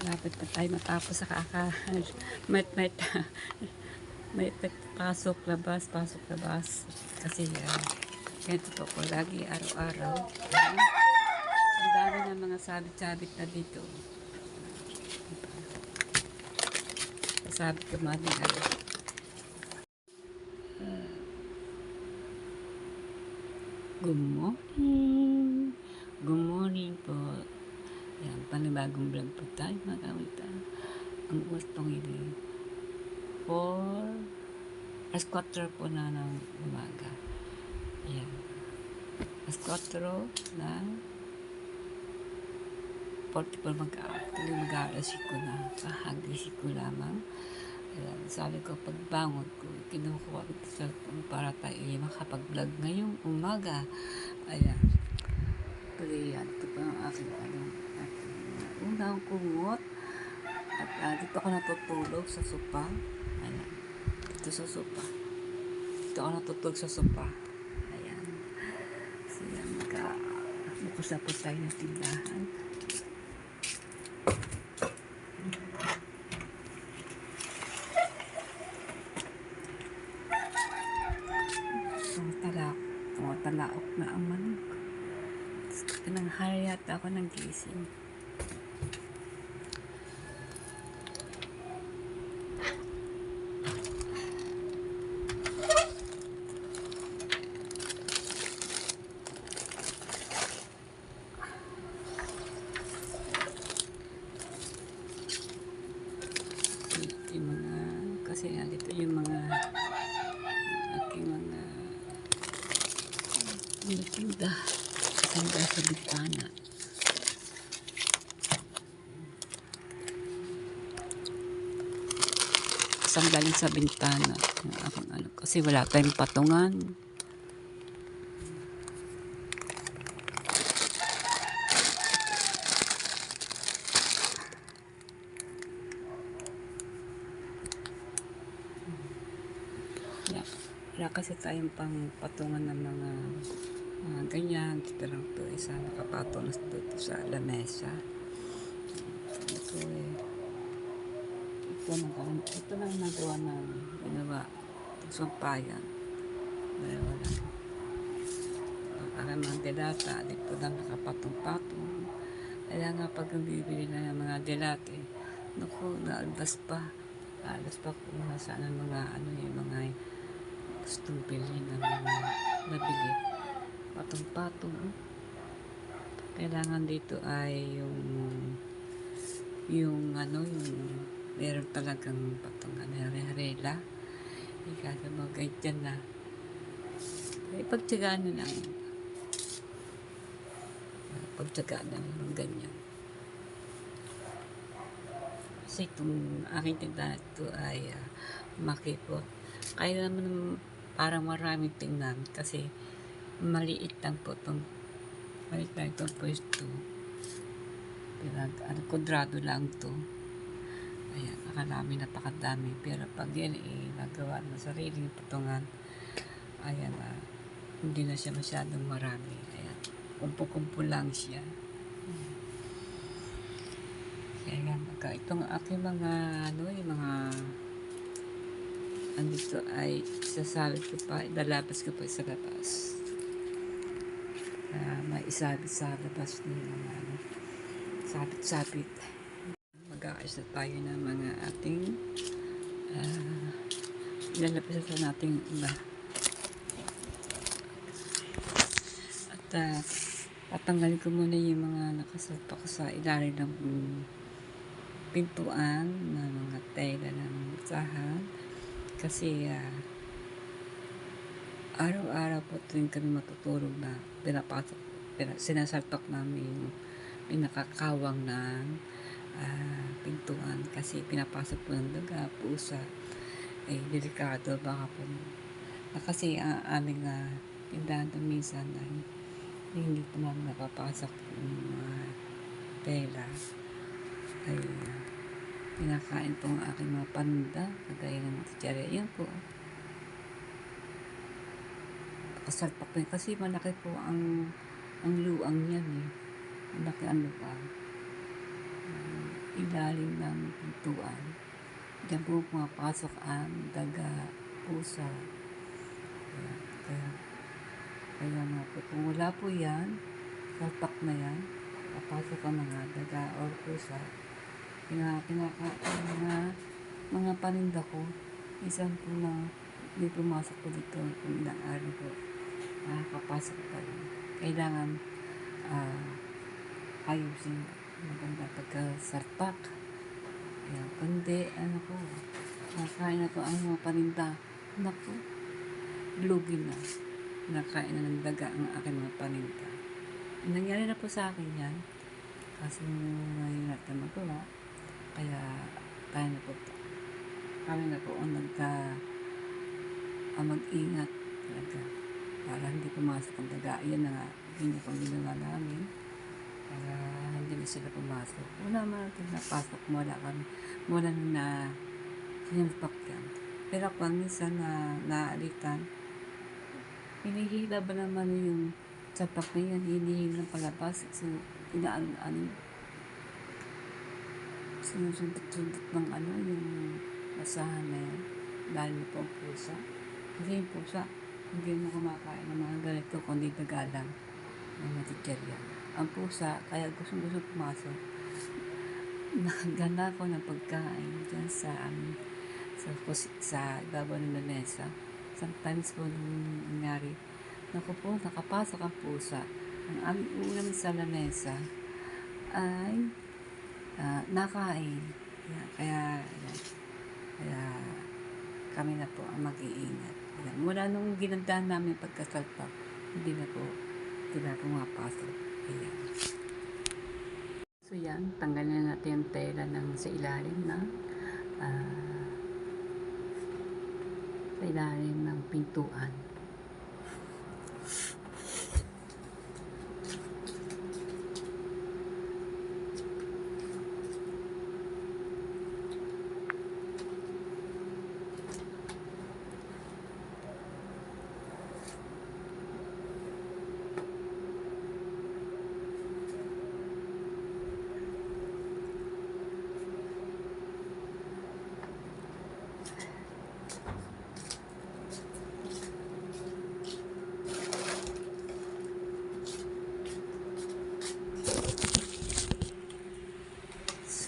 Malapit na tayo matapos sa may may pasok labas kasi ganito po ko lagi araw-araw. Ang dami ng mga sabit-sabit na dito. Sabit ka mga good morning. Good morning po. Yan, panibagong vlog po tayo mga kawita. Ang gustong ini 4 po na ng umaga. Yan. 4 na 44 mag-aalas ko na. Kahagising ko lamang. Ayan, sabi ko, pagbangon ko, kinukuha ko sa cellphone para tayo makapag-vlog ngayong umaga. Ayan. Pero yan, ito pa ang aking unang kumot. At dito ako natutulog sa sopa. Ayan. Dito sa sopa. Dito ako natutulog sa sopa. Ayan. So yan, bukas na po tayo ng tindahan. Talaok na ang manok. Pinanghari yata ako ng gising. Yung mga, kasi dito yung mga aking mga tinda sa bintana. Isang galing sa bintana yung aking kasi wala tayong patungan. Wala kasi tayong pang patungan ng mga ganyan. Dito lang ito isa nakapatong dito sa lamesa. Ito lang nagawa ng ginawa sampayan. Dalawa lang. Para mga delata, dito lang nakapatong-patong. Kaya nga pag bibili na ng mga delate, naku, naalbas pa. Naalbas pa kung nasaan ang mga yung mga gustong bilhin ng mga nabili. Patong-patong. Kailangan dito ay yung meron talagang patungan harela. Ikasa mo ganyan na. Ay, pagtsagaan nyo lang. Pagtsagaan na lang ganyan. Kasi itong aking tindahan ito ay makipot. Kaya naman parang maraming tingnan kasi maliit lang po itong pwesto. Kudrado lang to. Ayan, nakalami napakadami. Pero pag yan nagawa ng sariling patungan, ayan, hindi na siya masyadong marami. Ayan, kumpo-kumpo lang siya. Kaya nga, itong aking mga, yung mga, andito ay sasabit ko pa, ilalabas ko pa sa labas. May isabit sa labas ng mga, sabit-sabit. Mag-aayos na tayo ng mga ating ilalapisan natin iba. At tatanggalin ko muna yung mga nakasalpak sa ilalim ng pintuan na mga tela ng usahan kasi araw-araw po tuwing kami matutulog na sinasalpak namin yung pinakakawang ng pintuan kasi pinapasok po ng daga, pusa, delikado baka po kasi aming tindahan minsan hindi po namin napapasok yung mga tela ay pinakain po ang aking mga panda kagaya ng tsare. Yan po kasalpak po kasi malaki po ang luang yan malaki ang luang. ilalim ng pintuan. Diyan po pumapasok ang daga, pusa. Ayan. Kaya nga po, kung wala po yan, salpak na yan, papasok ang mga daga or pusa. Kinakain mga paninda ko. Isang po na hindi pumasok po dito kung ilang araw po. Nakakapasok pa rin. Kailangan ayusin maganda pagkasarpak. Ayan, kundi nakain na po ang mga paninda. Naku, lugi na. Nakain na ng daga ang aking mga paninda. Nangyari na po sa akin yan. Kasi ngayon natin magawa. Kaya kami na po ang mag-ingat talaga para hindi pumasok ang daga. Yan na nga, yun na pang ginawa namin para hindi na sila pumasok. Wala man natin napasok, wala na sinimpak yan. Pero pag minsan na naalitan, hinihila ba naman yung sapak na yan, hinihila ng palabas, so sinusundot-sundot ng yung basahan na yan, dahil na po ang pusa. Kasi yung pusa, hindi mo kumakain ng mga ganito, kundi dagalang ng maticherya. Ang pusa, kaya gusto pumasok, naganda ko ng pagkain dyan sa ibabaw ng lamesa. Sometimes po nangyari, nakapasok ang pusa. Ang aming ulam sa lamesa ay nakain. Kaya kami na po ang mag-iingat. Mula nung ginandahan namin pagkasalpak, hindi na po pumapasok. Ayan. So yan, tanggalin na natin yung tela sa ilalim ng pintuan.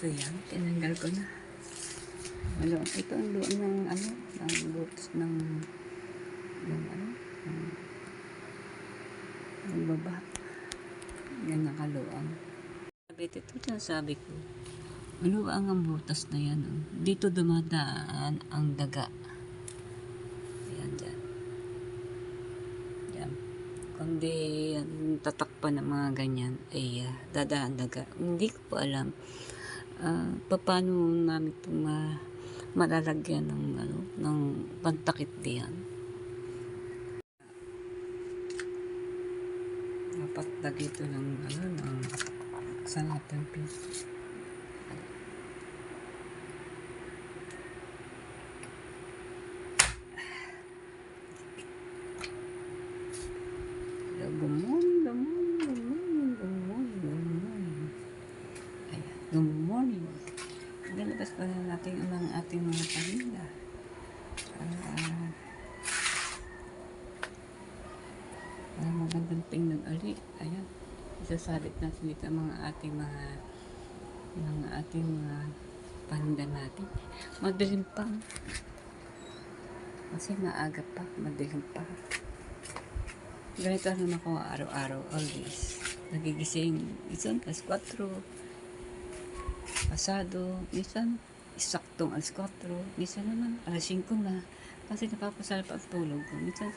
So yan, tinanggal ko na. Ito ang luan ng butas ng baba. Yan nakaluang. Sabi ko, maluang ang butas na yan. Dito dumadaan ang daga. Ayan dyan. Yan. Kundi tatakpan ng mga ganyan, ay dadaan daga. Hindi ko po alam paano namin itong malalagyan ng pantakip diyan. Dapat lagi ito ng sanatan piece. Good morning. Lalabas pa na natin ang ating mga paninda. Para magandang tingnan ulit. Ayan. Isasalit natin dito ang mga ating paninda natin. Madilim pa. Kasi maaga pa. Madilim pa. Ganito naman ako araw-araw. Always. Nagigising. Isang alas 4. Pasado, minsan isaktong alas 4, minsan naman alas 5 na kasi napapasal pa ang tulog ko. Minsan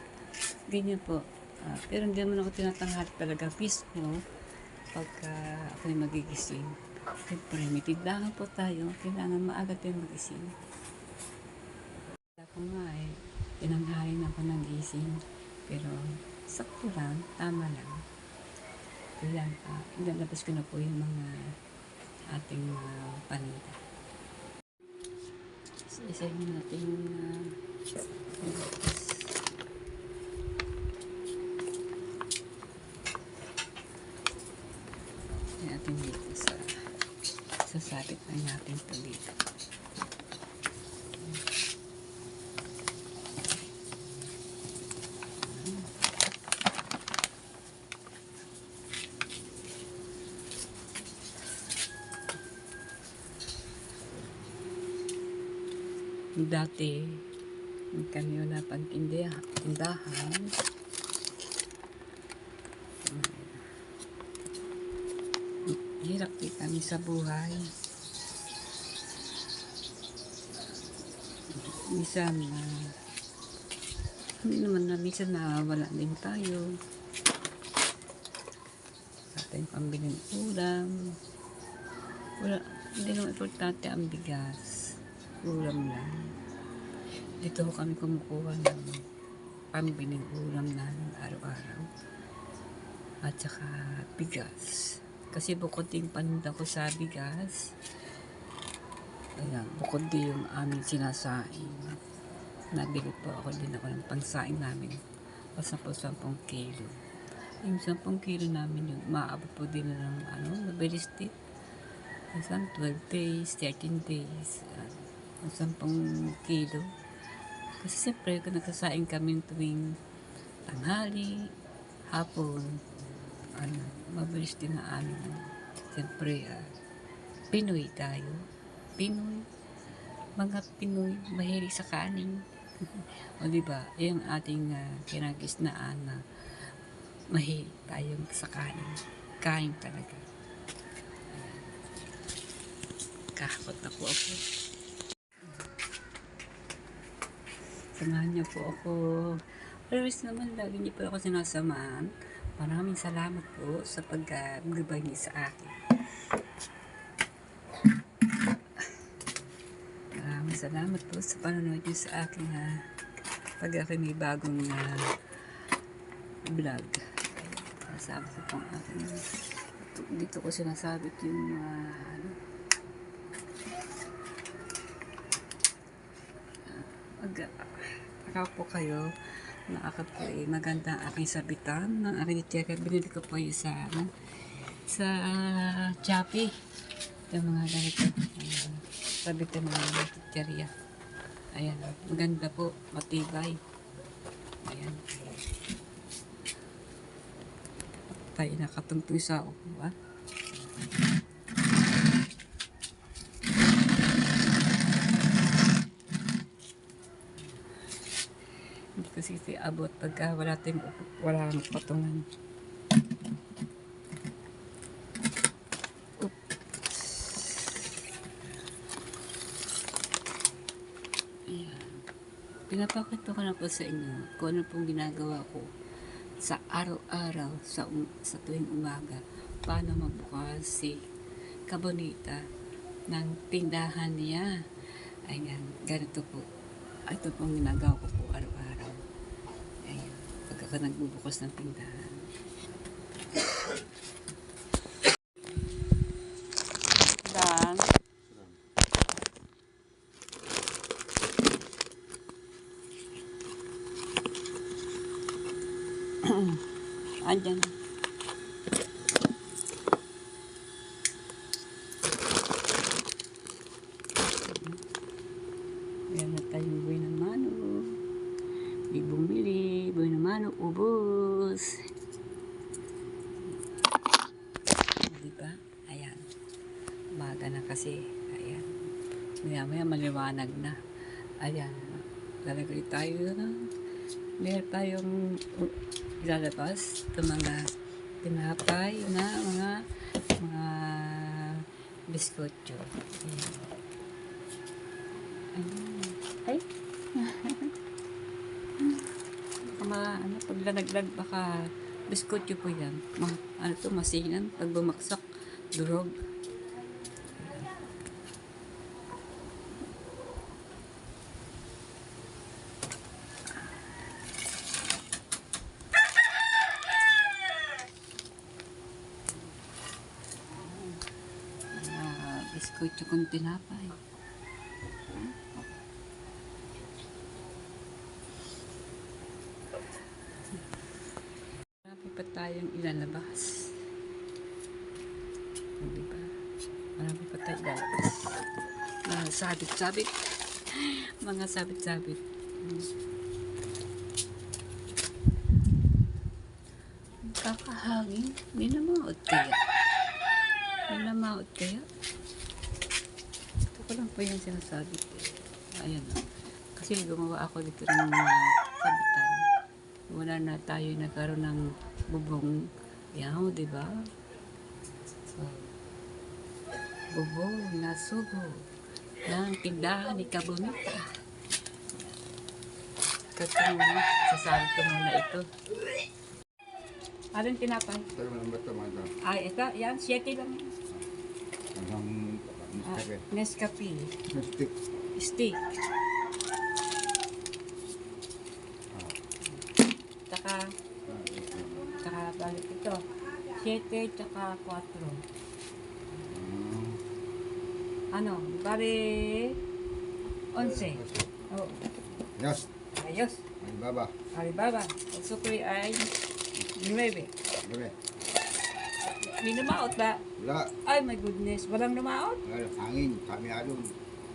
ganyan po. Pero hindi naman ako tinatanghal talaga mismo pagka ako'y magigising. Siyempre, may tindahan po tayo. Kailangan maaga tayo magising. Ako nga tinanghalin ako ng gising. Pero sakto lang, tama lang. Kaya ilalabas ko na po yung mga ating paninda. Isa-isahin natin yung ating dito sa Sasabit na natin ito dito. Dati, kami na tindahan. Hirap din kami sa buhay. Minsan hindi naman na minsan wala din tayo. Ating pambiling ulam. Wala, hindi naman importante ang bigas. Ulam lang. Dito kami kumukuha ng pambiling ulam namin araw-araw. At saka bigas. Kasi bukod din paninda ko sa bigas. Ayan, bukod din yung aming sinasaing. Nabili po ako din ako ng pangsaing namin. Basta po 10 kilo. Yung 10 kilo namin yun, maabot po din na ng mabilis din. Minsan 12 days, 13 days. Yung 10 kilo. Kasi siyempre, kung nagsasaing kami tuwing tanghali, hapon, mabilis din na amin. Siyempre, Pinoy tayo. Pinoy. Mga Pinoy, mahilig sa kanin. O diba, yung ating kinagisnaan na mahilig tayong sa kanin. Kain talaga. Kahakot na po ako. Samahan niyo po ako. Always naman, lagi niyo po ako sinasamahan. Maraming salamat po sa paggabay niyo sa akin. Maraming salamat po sa panonood niyo sa akin pag ako may bagong vlog. Sabi ko pong akin. Dito ko sinasabit yung Akaw po kayo nakakap ko maganda ang aking sabitan ng aking tiyaka. Binili ko po yung sa Shopee yung mga ganito sabitan ng tiyariya. Ayan, maganda po, matibay. Ayan, tayo nakatungtong sa upuan. Hindi kasi abot pagka wala kang patungan. Ayan. Pinapakita ko na po sa inyo kung ano pong ginagawa ko sa araw-araw sa tuwing umaga. Paano magbukas si Kabonita ng tindahan niya. Ayan, ganito po. Ito pong ginagawa ko po araw-araw. Ayan, pag ako nagbubukas ng tindahan. Dan. Andyan. Ayan na tayong buhay ng mano. Di bumili. Buhay ng mano. Ubus. Diba? Ayan. Umaga na kasi. Ayan. Maya-maya maliwanag na. Ayan. Lalagay tayo na. Meron tayong ilalabas ito mga tinapay na mga biskotyo. Ay pag lanaglag baka biskotyo po yan. Masinan pag bumaksak durog. Biskotyo kong tinapay. Marami pa tayong ilalabas. Diba? Marami pa tayo lalabas. Mga sabit-sabit. Mga sabit-sabit. Kakahangin. May namaot kaya? May namaot kaya? Ito ko lang po yung sinasabi ko. Ayan o. Kasi gumawa ako dito ng sabitan. Wala na tayo nagkaroon ng bubong. Yan, diba? So, bubong na subo ng tindahan ni Kabunita. Kasi sasabi ko muna ito. Anong tinapay? Ito naman ba ito, mga ito? Ay, ito. Yan, 7 lang. Hanggang Nescafe. stick. Steak. Tsaka balik ito. 7 tsaka 4. Ano? Bari 11. Oh. Yes. Ayos. Alibaba. Alibaba. Ang sukli ay 9. Gabi. May namaot ba? Wala. Ay, my goodness. Walang namaot? Wala. Hangin. Kami alon.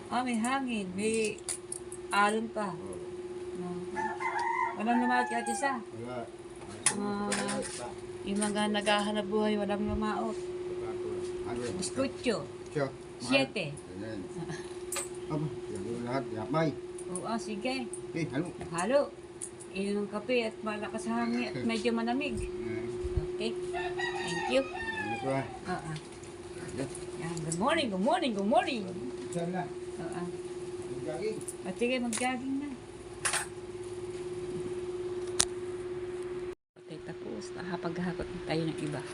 Ah, may hangin. May alon pa. Oh. No. Walang namaot kaya isa. Wala. Yung mga naghahanap buhay, walang namaot. Ano? Biskutyo. Siya. 7. Ayan. Aba. Yan lahat. Yapay. Oo, sige. Eh, ano? Halo. Inom ng kape at malakas hangin at medyo manamig. Okay. Thank you. Ano pa? Oo. Yan. Good morning, good morning, good morning. Saan na? Oo. Yung jogging. At sige, mag-jogging na. Okay, tapos nakapag-hakot na tayo ng iba.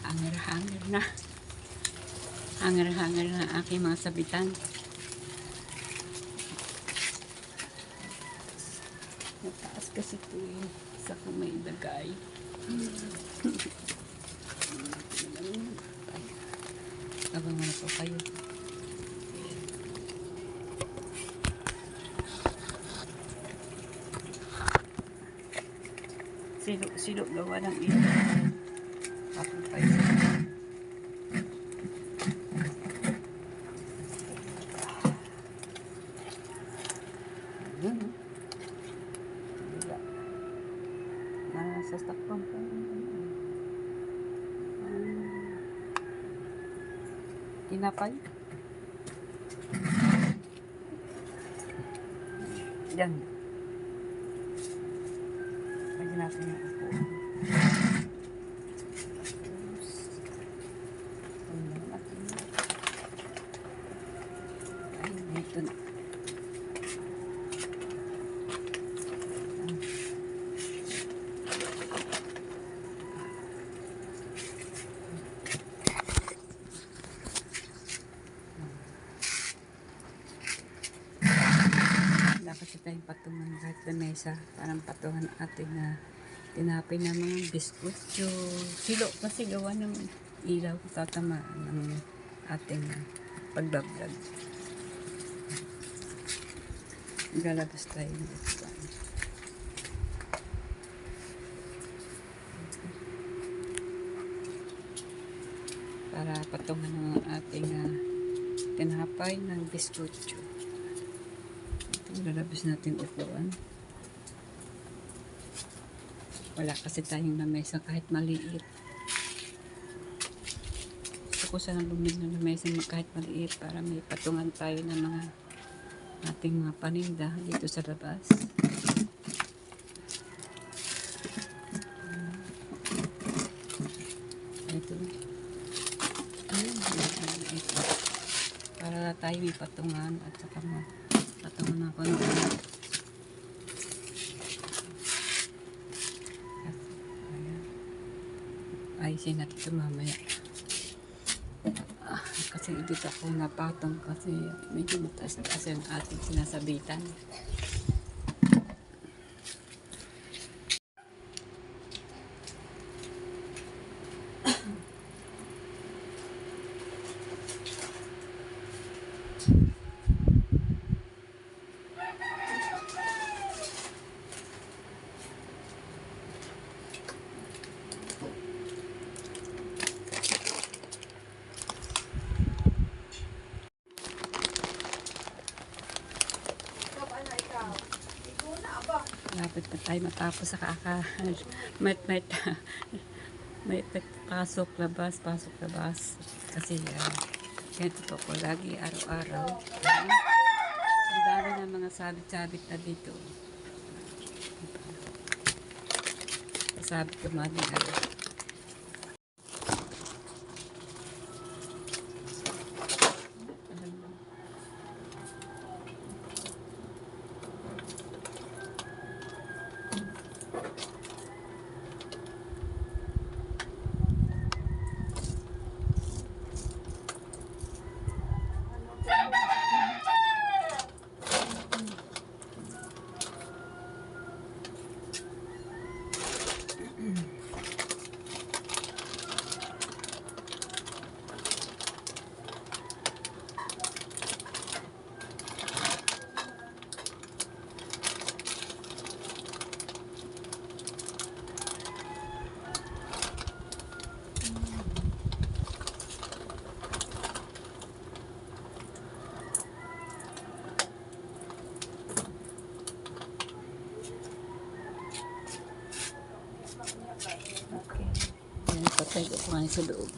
Hanger-hanger na. Hanger-hanger na ang aking mga sabitan. Mataas kasi ito eh. Sa kung may ilagay. Abang mo na po kayo. Silo gawa ng ilo. Tapos tayo sa sa stock pump. Tinapay. Yan. Lagyan natin yung ako. Ay, dito na. Kasi tayong patungan kahit sa mesa, parang patungan ating tinapay na mga biskutyo. Silo kasi gawa ng ilaw tatamaan ng ating pagbablog. Galabas tayo ng ito. Para patungan ng ating tinapay ng biskutyo. Lalabas natin upuan. Wala kasi tayong lamesa kahit maliit. Gusto ko sana bumili ng lamesa kahit maliit para may patungan tayo ng mga ating mga paninda dito sa labas. Ito. Ito. Para tayo may patungan at saka patungan ako ng ayusin natin ito mamaya. Kasi dito ako napatong kasi medyo mataas-taas yung ating sinasabitan. pa tayo matapos sa may may pasok labas kasi ganito po ko lagi araw-araw. Ang dami ng mga sabit-sabit na dito. Sabit ko mali okay. Yan, patay ko pa nga sa loob.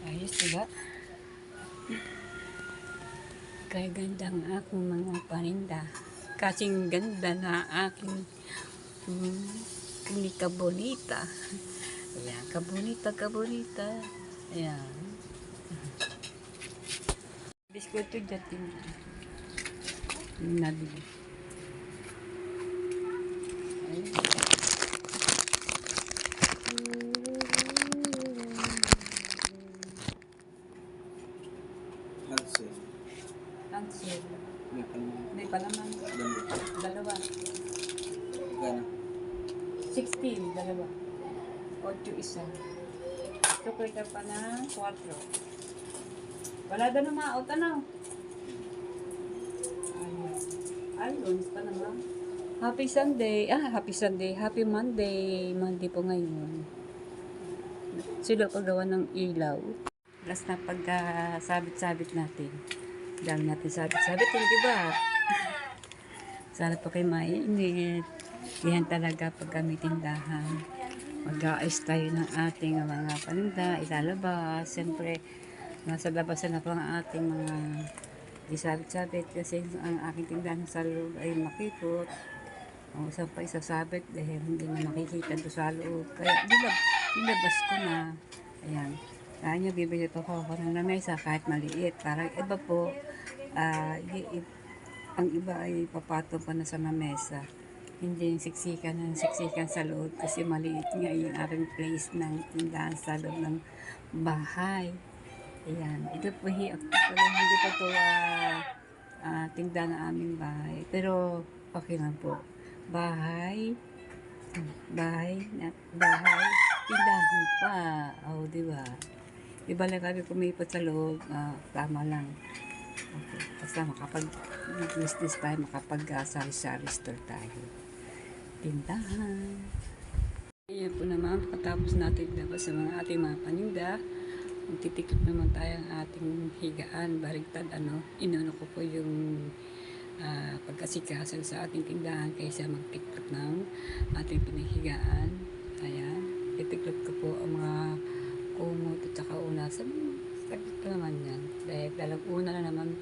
Ayos diba? Kaya ganda ang aking mga paninda. Kasing ganda na aking kabonita. Ayan, kabonita. Ayan. Biskuito dyan din. Nabili. Ayan. Cancel. May palaman. Dalawa. Gana. 16, dalawa. 8 isa. Ito ko ito pa na 4. Wala doon na maot, ano? Ayun, pa naman. Happy Sunday. Happy Sunday. Happy Monday. Monday po ngayon. Sila paggawa ng ilaw. Last na pagka-sabit-sabit natin. Dami natin sabit-sabit, hindi ba? Sana po kayo mainit. Yan talaga pag kami tindahan. Mag-aayos tayo ng ating mga paninda, ilalabas. Siyempre, nasa labasan na po ang ating mga di sabit-sabit kasi ang aking tindahan sa loob ay makipot. O, saan pa isasabit dahil hindi na makikita doon sa loob. Kaya nilabas ko na. Ayan. Kaya nyo, bibili ito ko ng lamesa kahit maliit. Parang iba po, ang iba ay papatong pa na sa lamesa. Hindi yung siksikan sa loob kasi maliit nga yung aking place ng tindahan sa loob ng bahay. Ayan. Ito po, hindi pa ito tindahan ng aming bahay. Pero, okay lang po. Bahay, tindahan pa. O, diba? Iba lang kami kumipot sa loob, tama lang. Okay. Basta makapag-business tayo, makapag-sari-sari store tayo. Tindahan. Ayan po naman, pagkatapos natin labas sa mga ating mga paninda, magtitikip naman tayo ang ating higaan, baligtad, inuno ko po yung pagkasikasan sa ating tindahan kaysa magtikip ng ating pinahigaan. Ayan. itiklop ko po ang mga kumot at saka una. Saglit pa naman yan. Dahil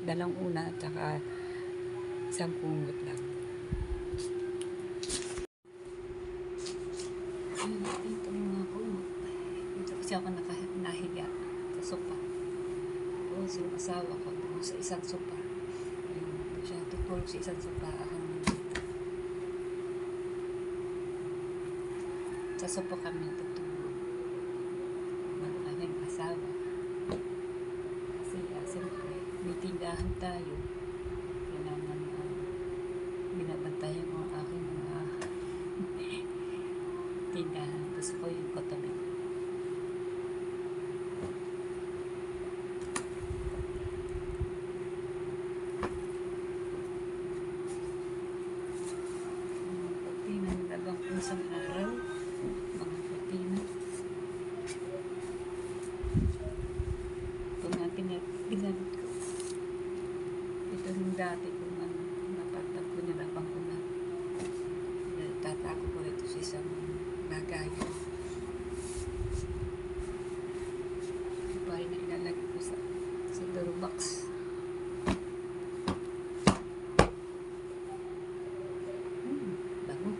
dalang una at saka isang kumot lang. Ayun natin itong mga kumot. Dito kasi ako nahiga sa sopa. O sa asawa ko doon sa isang sopa. Ayun, doon siya tutulog sa isang sopa. Ako naman dito. Sa sopa kami tutulog. Bago kami asawa. Kasi siyempre, may tindahan tayo. Kailangan binabantayan mo ang aking mga tindahan. Gusto ko yung katabi. Pagpina, nalabang ko isang araw. Mga pagpina. Ito nga ginamit ko. Ito yung dati kung napagtag ko, nilabang ko na. Tatago ko ito sa isang lagayan. Ito pa rin na ilalagay ko sa Dorobox. Bango.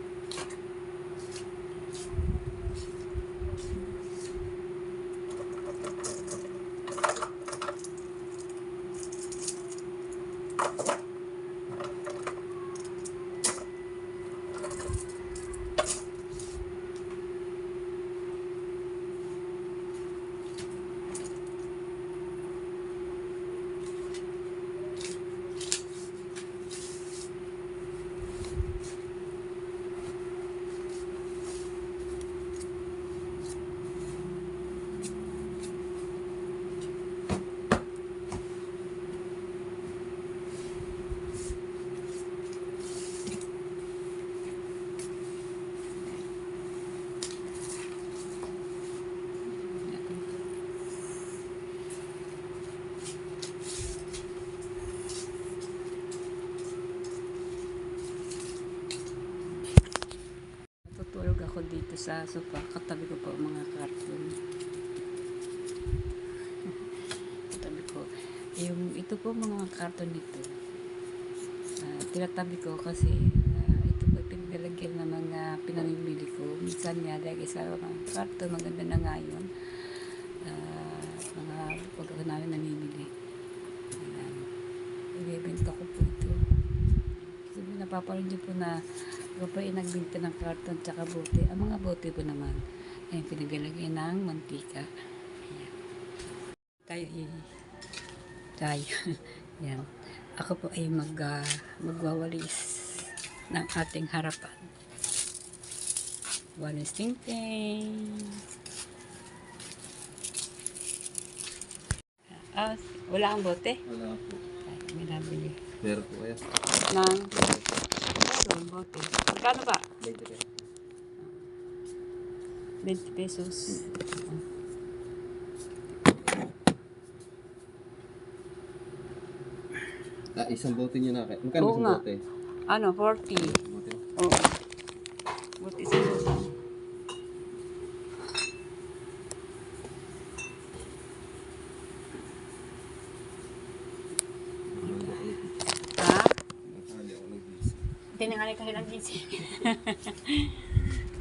Tutulog ako dito sa sofa. Katabi ko po ang mga cartoon. Katabi ko. Ito po mga cartoon nito. Tinatabi ko kasi ito po pinaglalagyan ng mga pinamimili ko. Minsan nga dahil sa mga cartoon, maganda na nga yun. Mga pagkaka namin namimili. Ibibenta ko po ito. Sabi napapanood niyo po na ako po ay nagbinta ng karton tsaka bote. Ang mga bote po naman ay pinagalagay ng mantika. Ayan. Tayo. Ayan. Ako po ay magwawalis ng ating harapan. Walis ting-ting. Wala kang bote? Wala po. Ay, may nabili. Meron po kaya. Nang meron bote. Magkano ba? 20 pesos. 20 pesos. Isang bote nyo na kayo. Magkano Oo isang nga. bote? Ano, 40. Bote. Oo. Buti sa bote. Ha? Nakali ako nag-isip. Tinangali kasi ng GC.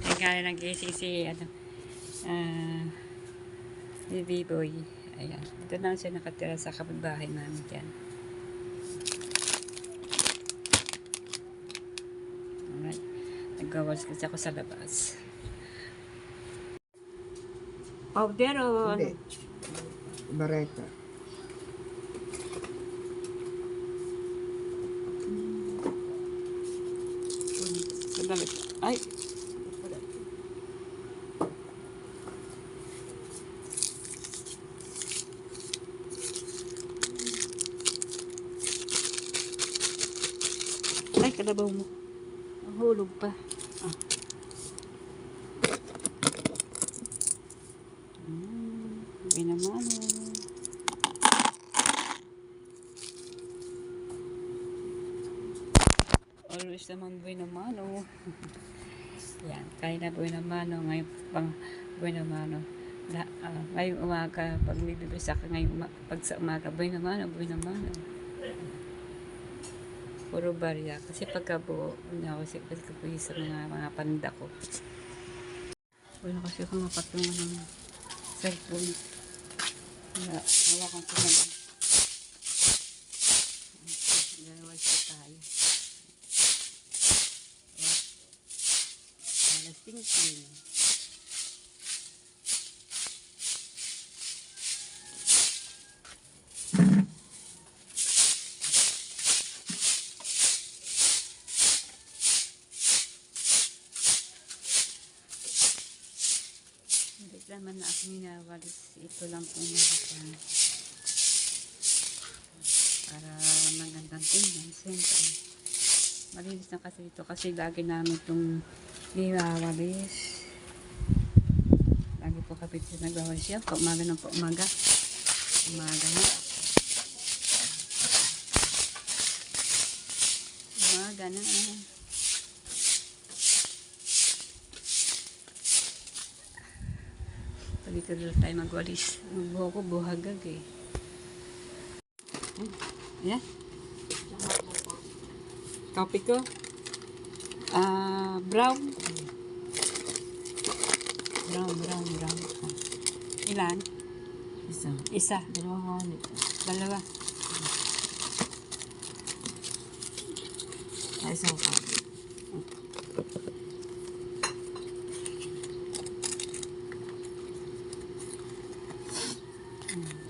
Tinangali ng GC si baby boy. Ayan. Dito na siya nakatira sa kapitbahay namin dyan. Alright. Nag-gawas kasi ako sa labas. Powder o ano? Hindi. Bareta. Sa damit. Ay! Ay, kalabaw mo. Nahulog pa. Ah. Hindi naman. Always naman buhay naman. Yan, kain na buhay naman. Ngayon Bueno, mano. Ngayong umaga, pag may bibisa ka pag sa umaga, bueno, mano. Puro barya. Kasi pagkabuo, ako kasi po sa mga panda ko. Bueno, kasi kung mapatungan ng cellphone, hawakan ko na lang. Dalawa siya tayo. Alas 5. Hindi naman na ako ninawalis. Ito lang po nakapan. Para magandang tingnan. Siyempre, malinis na kasi ito. Kasi lagi namin itong ninawalis. Lagi po kapit siya nagwawalis siya. Umaga na po, umaga. Umaga na. Umaga na. Dito tayo magwalis. Ang buho ko buhagag eh. Yeah. Topic ko. Brown. Brown. Ilan? Isa. Dalawa. Isang pa.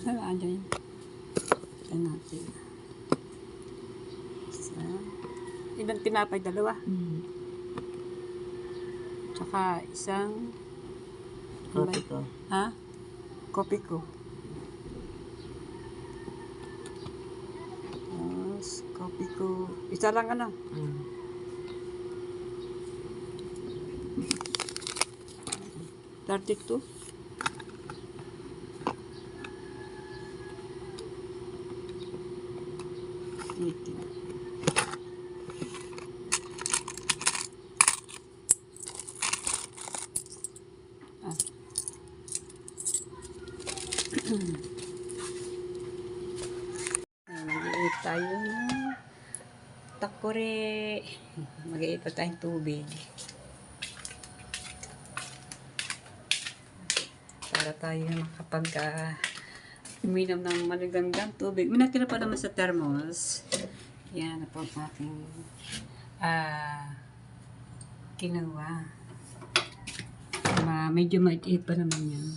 Saan dyan? Ito natin. Isa. Ilang tinapay? Dalawa. Tsaka isang... Kopi ko. Ha? Kopi ko. Yes, kopi ko. Isa lang ano? 32. Mag-iit tayo ng takore. Mag-iit pa tayong tubig. Para tayo makapag uminom ng maligandang tubig. May natira pa naman sa thermos. Yan na po ang aking kinuha. Medyo mait-it pa naman yan.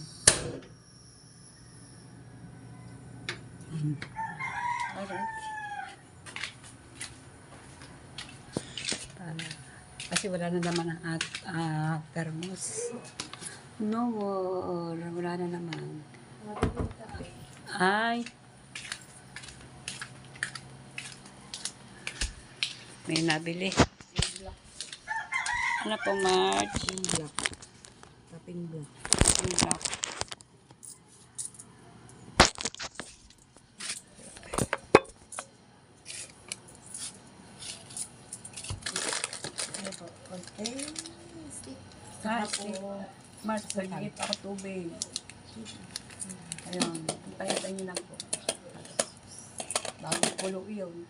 Alright. Kasi wala na naman ang thermos. No more. Wala na naman. Ay. May nabili. Ano po, March? Black. Taping black. Yung black. March, nag-iit ako tubig. Ayun. Payatan nyo lang po. Bago pulo yun.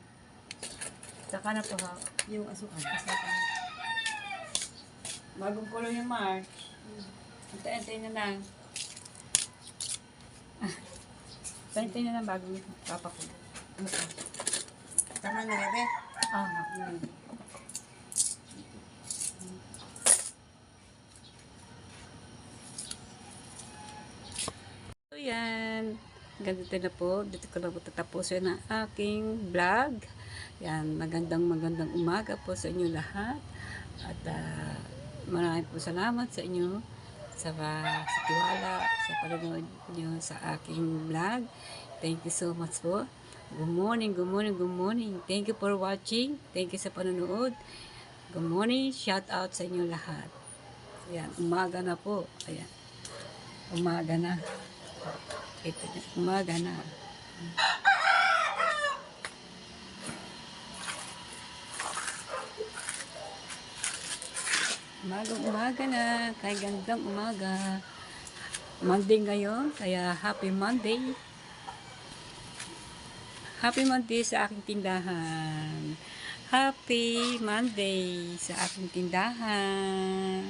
Saka na po ha. Yung asukan. Bagong pulo yung March. Antay-antay na lang. Antay na lang bago papakulo. Tama na gabi. Yun. So yan. Ganito na po. Dito ko na po tatapusin ang aking vlog. Yan. Magandang umaga po sa inyo lahat. At maraming po salamat sa inyo sa tiwala, sa panonood nyo sa aking vlog. Thank you so much po. Good morning. Thank you for watching. Thank you sa panonood. Good morning. Shout out sa inyo lahat. Ayan, umaga na po. Ayan. Umaga na. Ito na. Umaga na. Umaga na. Kay gandang umaga. Monday ngayon, kaya happy Monday. Happy Monday sa aking tindahan. Happy Monday sa aking tindahan.